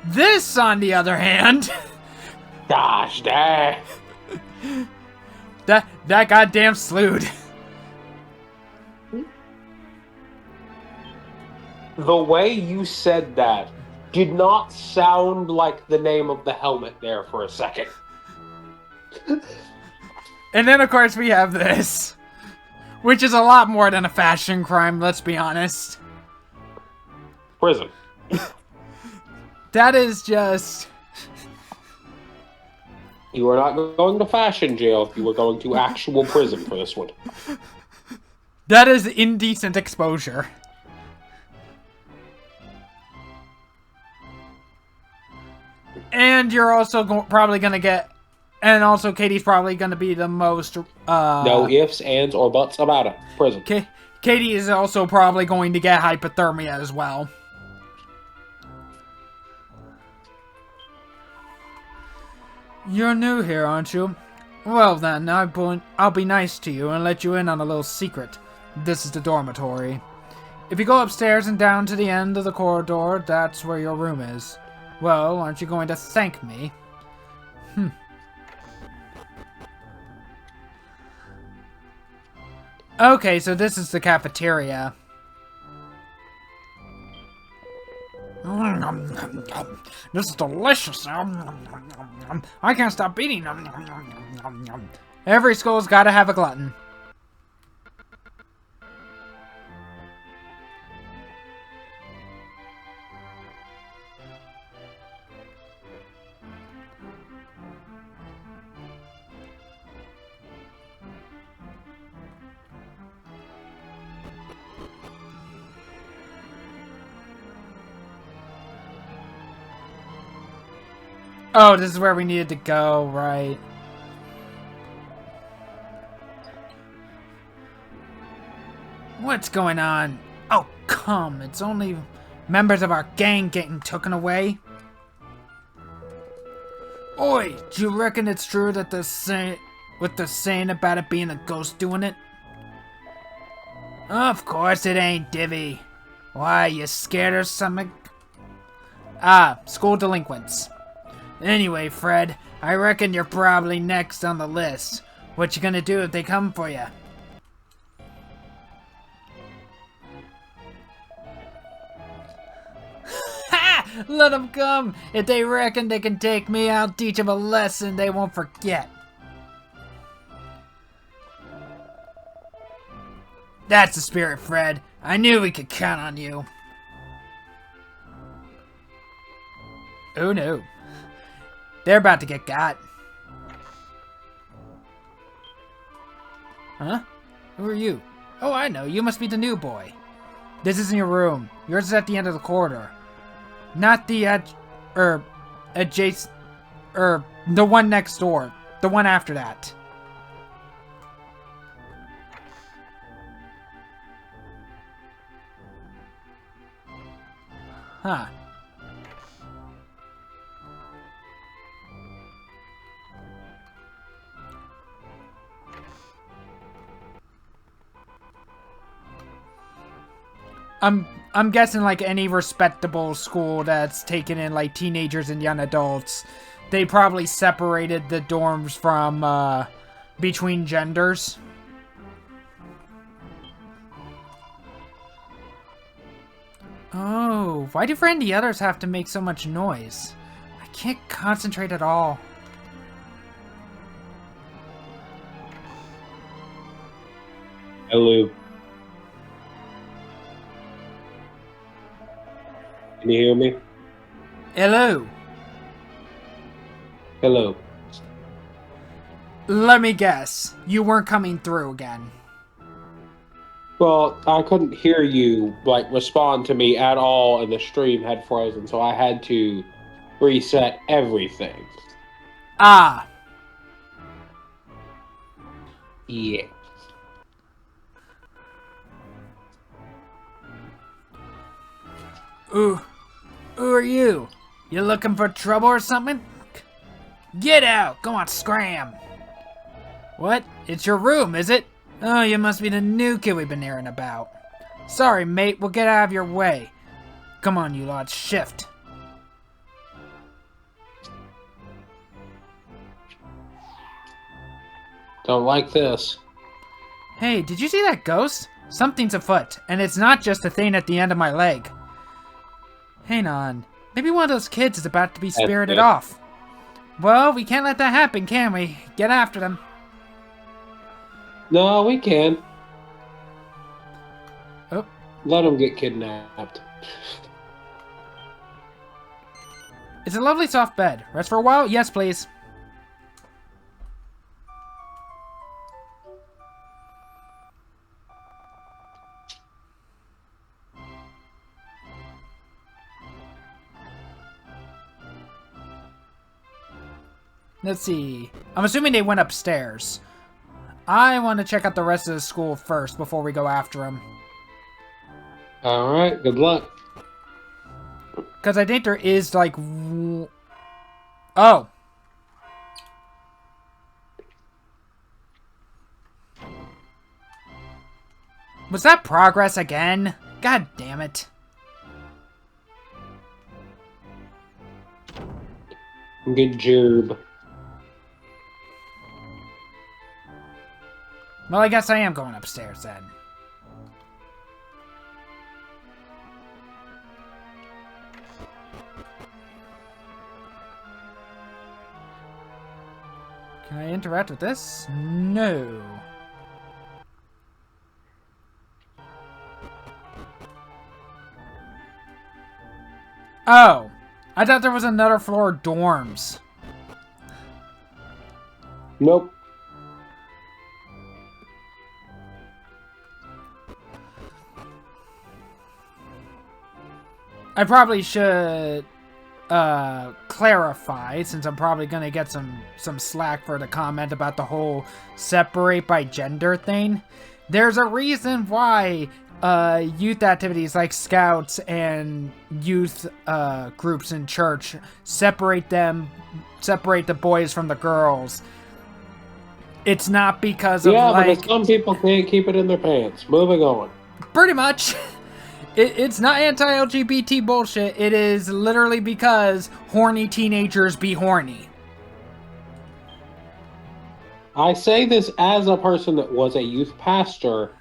This, on the other hand... Gosh dang. That goddamn slewed. The way you said that did not sound like the name of the helmet there for a second. And then, of course, we have this. Which is a lot more than a fashion crime, let's be honest. Prison. That is just... You are not going to fashion jail. You are going to actual prison for this one. That is indecent exposure. And you're also probably going to get... And also, Katie's probably going to be the most... No ifs, ands, or buts about it. Prison. Katie is also probably going to get hypothermia as well. You're new here, aren't you? Well then, I'll be nice to you and let you in on a little secret. This is the dormitory. If you go upstairs and down to the end of the corridor, that's where your room is. Well, aren't you going to thank me? Okay, so this is the cafeteria. This is delicious. I can't stop eating. Every school's gotta have a glutton. Oh, this is where we needed to go, right? What's going on? Oh, come. It's only members of our gang getting taken away. Oi, do you reckon it's true that they're saying about it being a ghost doing it? Of course it ain't, Divvy. Why, you scared or something? Ah, school delinquents. Anyway, Fred, I reckon you're probably next on the list. What you gonna do if they come for you? Ha! Let them come! If they reckon they can take me, I'll teach them a lesson they won't forget. That's the spirit, Fred. I knew we could count on you. Oh no. They're about to get got. Huh? Who are you? Oh, I know. You must be the new boy. This isn't your room. Yours is at the end of the corridor. Not the adjacent, the one next door. The one after that. Huh. I'm guessing like any respectable school that's taken in like teenagers and young adults, they probably separated the dorms from between genders. Oh, why do Fred and the others have to make so much noise? I can't concentrate at all. Hello. Can you hear me? Hello. Hello. Let me guess. You weren't coming through again. Well, I couldn't hear you, like, respond to me at all, and the stream had frozen, so I had to reset everything. Ah. Yeah. Who are you? You looking for trouble or something? Get out! Go on, scram! What? It's your room, is it? Oh, you must be the new kid we've been hearing about. Sorry, mate, we'll get out of your way. Come on, you lot, shift. Don't like this. Hey, did you see that ghost? Something's afoot, and it's not just the thing at the end of my leg. Hang on. Maybe one of those kids is about to be spirited off. Well, we can't let that happen, can we? Get after them. No, we can. Oh. Let him get kidnapped. It's a lovely soft bed. Rest for a while? Yes, please. Let's see. I'm assuming they went upstairs. I want to check out the rest of the school first before we go after them. Alright, good luck. Because I think there is, like... Oh. Was that progress again? God damn it. Good job. Well, I guess I am going upstairs then. Can I interact with this? No. Oh. I thought there was another floor of dorms. Nope. I probably should clarify, since I'm probably gonna get some slack for the comment about the whole separate by gender thing. There's a reason why youth activities like scouts and youth groups in church separate the boys from the girls. It's not because of because some people can't keep it in their pants. Moving on. Pretty much. It's not anti-LGBT bullshit. It is literally because horny teenagers be horny. I say this as a person that was a youth pastor.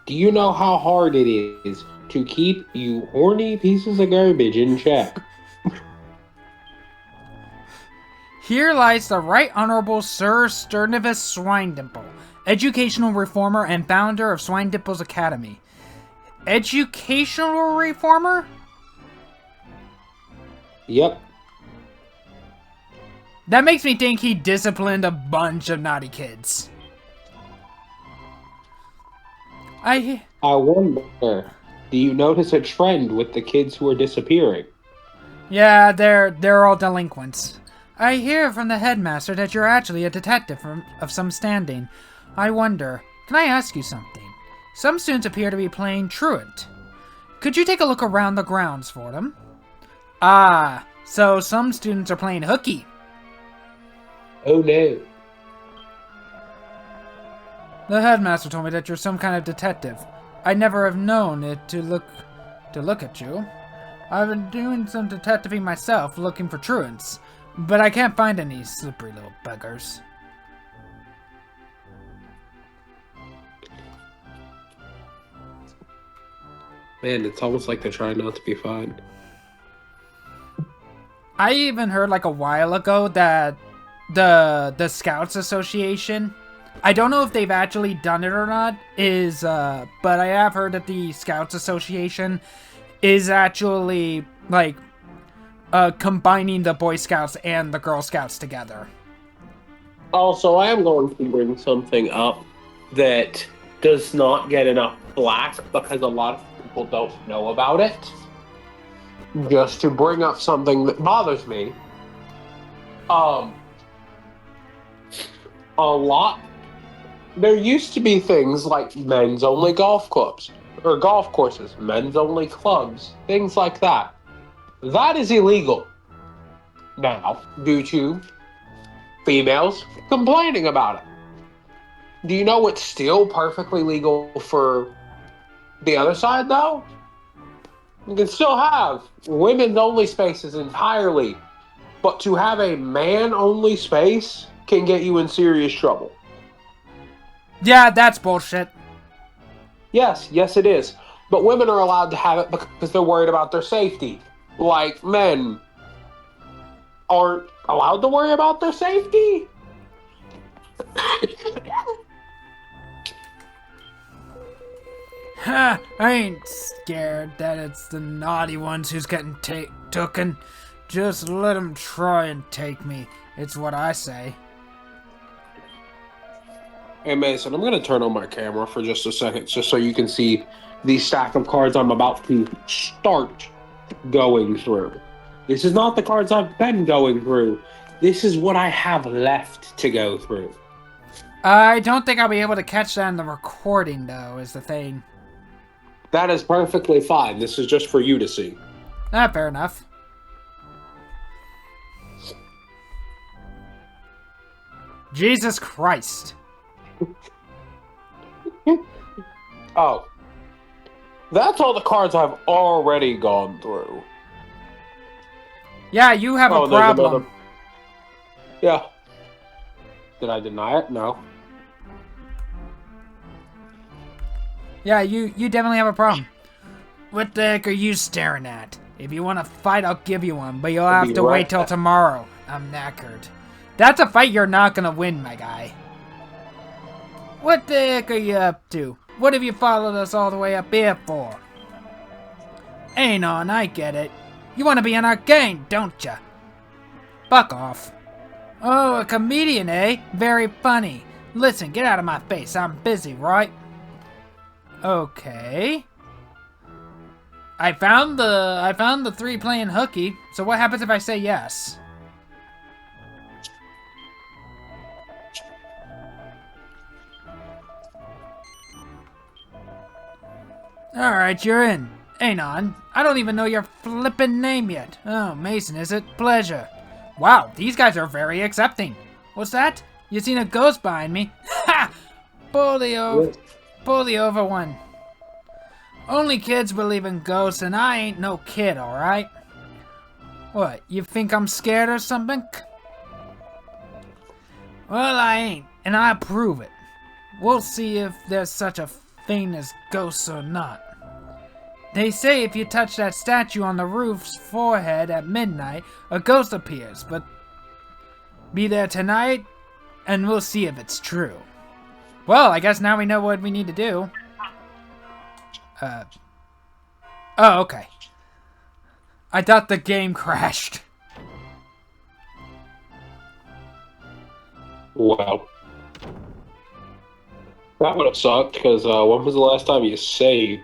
Do you know how hard it is to keep you horny pieces of garbage in check? Here lies the Right Honorable Sir Sturdivous Swinedimple, educational reformer and founder of Swinedimples Academy. Educational reformer? Yep. That makes me think he disciplined a bunch of naughty kids. I wonder, do you notice a trend with the kids who are disappearing? Yeah, they're all delinquents. I hear from the headmaster that you're actually a detective of some standing. I wonder, can I ask you something? Some students appear to be playing truant. Could you take a look around the grounds for them? Ah, so some students are playing hooky. Oh no. The headmaster told me that you're some kind of detective. I'd never have known it to look at you. I've been doing some detectiving myself, looking for truants, but I can't find any slippery little buggers. Man, it's almost like they're trying not to be fun. I even heard like a while ago that the Scouts Association, I don't know if they've actually done it or not, but I have heard that the Scouts Association is actually like combining the Boy Scouts and the Girl Scouts together. Also, I am going to bring something up that does not get enough flack because a lot of people don't know about it. Just to bring up something that bothers me. There used to be things like men's only golf clubs, or golf courses, men's only clubs, things like that. That is illegal now due to females complaining about it. Do you know it's still perfectly legal for the other side, though? You can still have women's only spaces entirely, but to have a man only space can get you in serious trouble. Yeah, that's bullshit. Yes, it is. But women are allowed to have it because they're worried about their safety. Like men aren't allowed to worry about their safety. I ain't scared that it's the naughty ones who's getting tooken. Just let them try and take me. It's what I say. Hey Mason, I'm gonna turn on my camera for just a second, just so you can see the stack of cards I'm about to start going through. This is not the cards I've been going through. This is what I have left to go through. I don't think I'll be able to catch that in the recording, though, is the thing. That is perfectly fine. This is just for you to see. Fair enough. Jesus Christ. Oh. That's all the cards I've already gone through. Yeah, you have a problem. Yeah. Did I deny it? No. Yeah, you definitely have a problem. What the heck are you staring at? If you want to fight, I'll give you one, but you'll have to wait till tomorrow. I'm knackered. That's a fight you're not gonna win, my guy. What the heck are you up to? What have you followed us all the way up here for? Anon, I get it. You want to be in our gang, don't ya? Fuck off. Oh, a comedian, eh? Very funny. Listen, get out of my face. I'm busy, right? Okay. I found the 3 playing hooky. So what happens if I say yes? Alright, you're in. Anon, I don't even know your flippin' name yet. Oh, Mason, is it? Pleasure. Wow, these guys are very accepting. What's that? You seen a ghost behind me? Ha! Pull the over one. Only kids believe in ghosts, and I ain't no kid, alright? What, you think I'm scared or something? Well, I ain't, and I prove it. We'll see if there's such a thing as ghosts or not. They say if you touch that statue on the roof's forehead at midnight, a ghost appears, but be there tonight, and we'll see if it's true. Well, I guess now we know what we need to do. Oh, okay. I thought the game crashed. Wow. That would have sucked, because when was the last time you saved?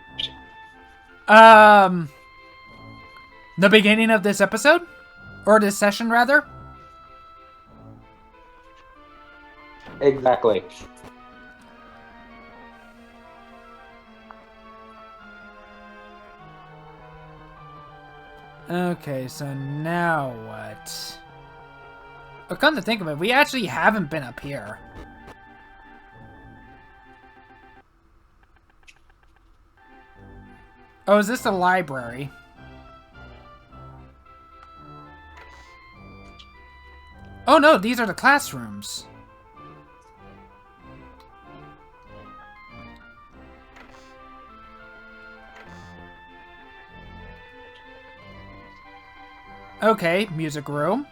The beginning of this episode? Or this session, rather? Exactly. Okay, so now what? But come to think of it, we actually haven't been up here. Oh, is this the library? Oh no, these are the classrooms. Okay, music room.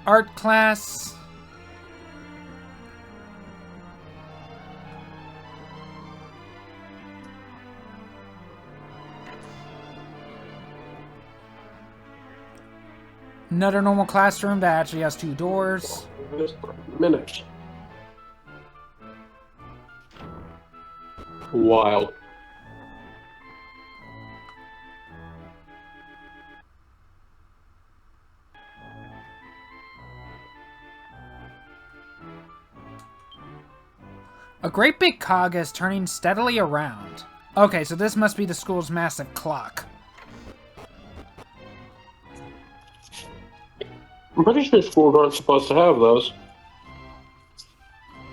Art class. Another normal classroom that actually has 2 doors. Just a minute. Wild. A great big cog is turning steadily around. Okay, so this must be the school's massive clock. I'm pretty sure schools aren't supposed to have those.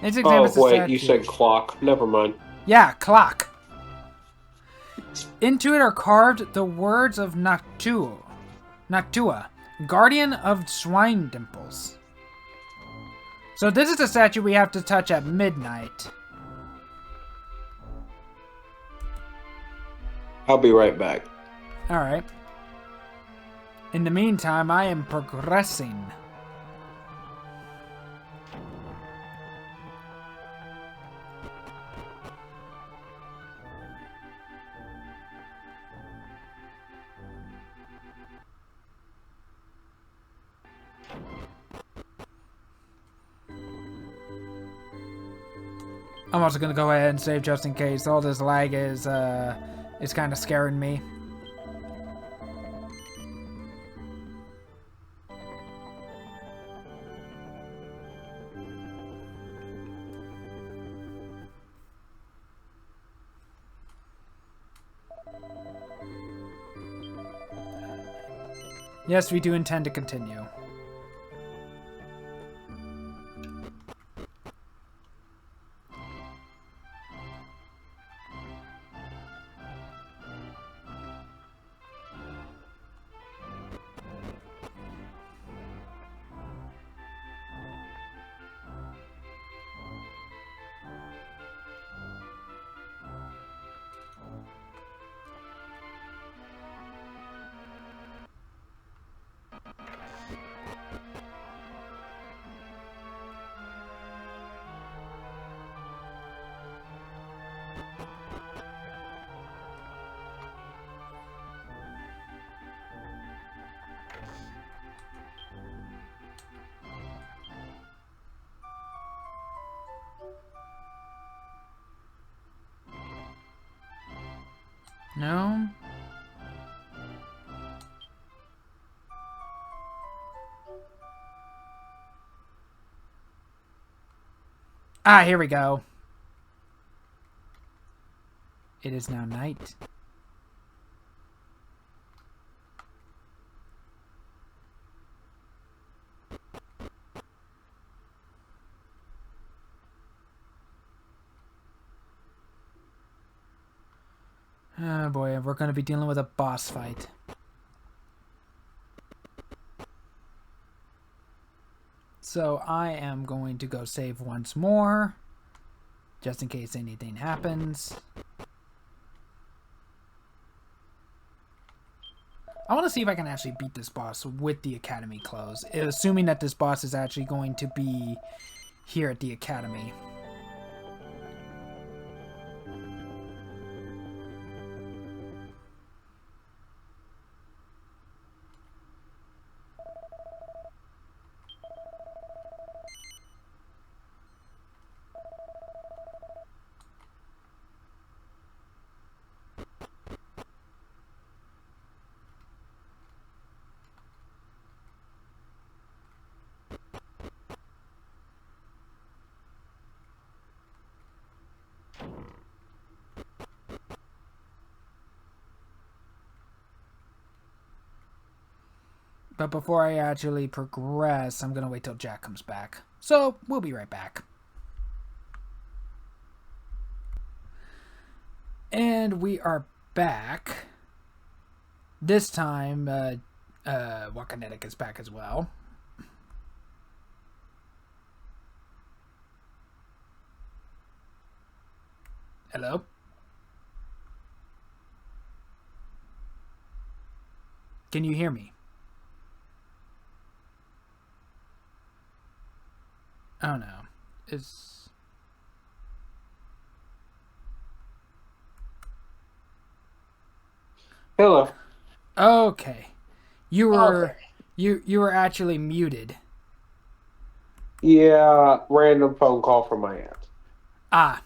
It's Oh, wait, you said clock. Never mind. Yeah, clock. Into it are carved the words of Noctua, guardian of Swinedimples. So this is the statue we have to touch at midnight. I'll be right back. Alright. In the meantime, I am progressing. I'm also gonna go ahead and save just in case. All this lag is kind of scaring me. Yes, we do intend to continue. No? Ah, here we go. It is now night. Oh boy, we're going to be dealing with a boss fight. So I am going to go save once more, just in case anything happens. I want to see if I can actually beat this boss with the academy closed, assuming that this boss is actually going to be here at the academy. But before I actually progress, I'm going to wait till Jack comes back. So, we'll be right back. And we are back. This time, Wakanetic is back as well. Hello? Can you hear me? Oh no. Hello. Okay. You were you were actually muted. Yeah, random phone call from my aunt. Ah.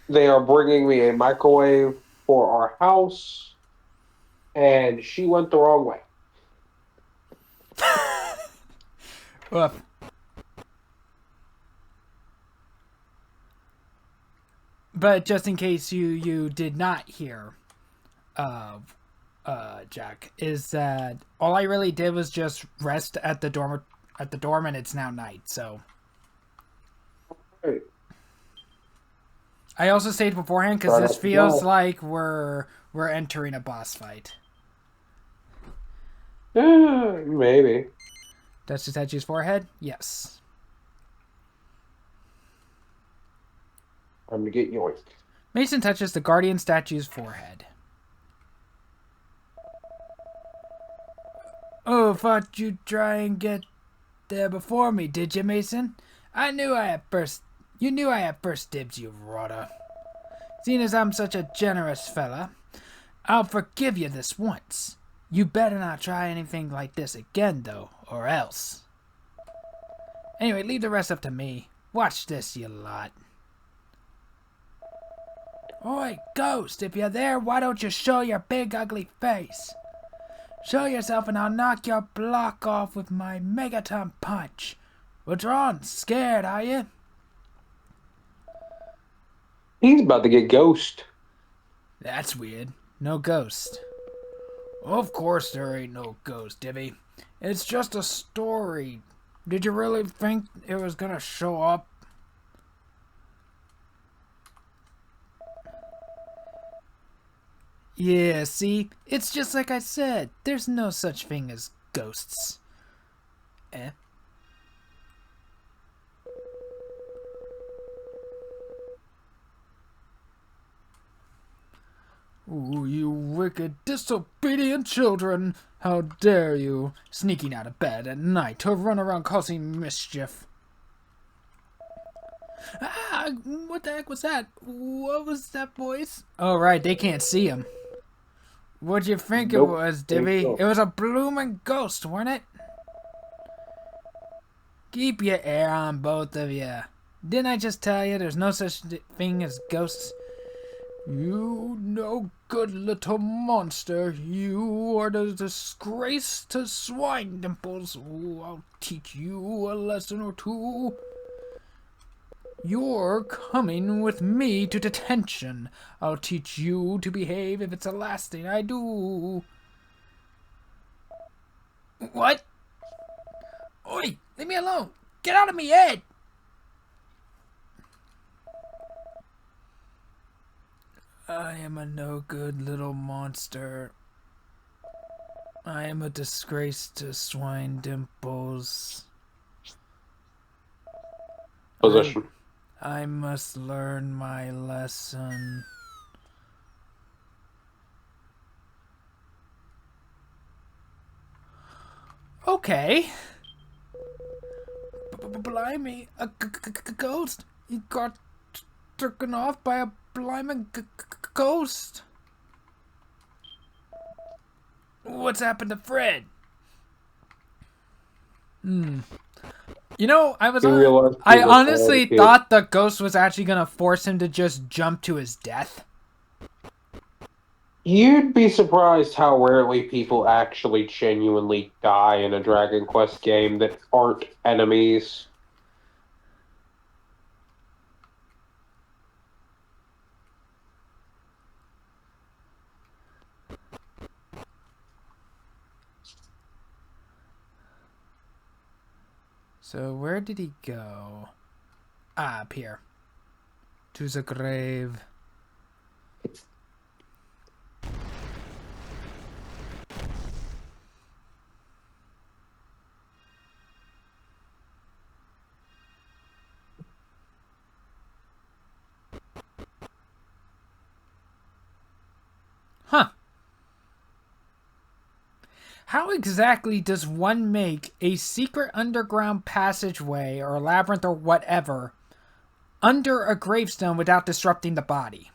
They are bringing me a microwave for our house, and she went the wrong way. Woof. But just in case you did not hear, Jack, is that all I really did was just rest at the dorm, and it's now night. So Right. I also stayed beforehand because this feels like we're entering a boss fight. Maybe. That's Hitachi's forehead? Yes. I'm gonna get yoinked. Mason touches the guardian statue's forehead. Oh, thought you'd try and get there before me, did you, Mason? You knew I had first dibs, you rotter. Seeing as I'm such a generous fella, I'll forgive you this once. You better not try anything like this again, though, or else. Anyway, leave the rest up to me. Watch this, you lot. Oi, Ghost, if you're there, why don't you show your big ugly face? Show yourself and I'll knock your block off with my megaton punch. What's wrong? Scared, are you? He's about to get ghost. That's weird. No ghost. Of course there ain't no ghost, Divvy. It's just a story. Did you really think it was gonna show up? Yeah, see? It's just like I said. There's no such thing as ghosts. Eh? Ooh, you wicked, disobedient children! How dare you, sneaking out of bed at night to run around causing mischief? Ah, what the heck was that? What was that voice? Oh, right, they can't see him. What'd you think Nope. it was, Divvy? It was a blooming ghost, weren't it? Keep your air on, both of you. Didn't I just tell you there's no such thing as ghosts? You no good little monster. You are the disgrace to Swinedimples. Oh, I'll teach you a lesson or two. You're coming with me to detention. I'll teach you to behave if it's the last thing I do. What? Oi, leave me alone. Get out of me head. I am a no good little monster. I am a disgrace to Swinedimples. Position. I must learn my lesson. Okay. Blimey, a ghost. He got taken off by a blimey ghost. What's happened to Fred? You know, I honestly thought the ghost was actually gonna force him to just jump to his death. You'd be surprised how rarely people actually genuinely die in a Dragon Quest game that aren't enemies. So where did he go? Ah, up here. To the grave. Huh. How exactly does one make a secret underground passageway or labyrinth or whatever under a gravestone without disrupting the body?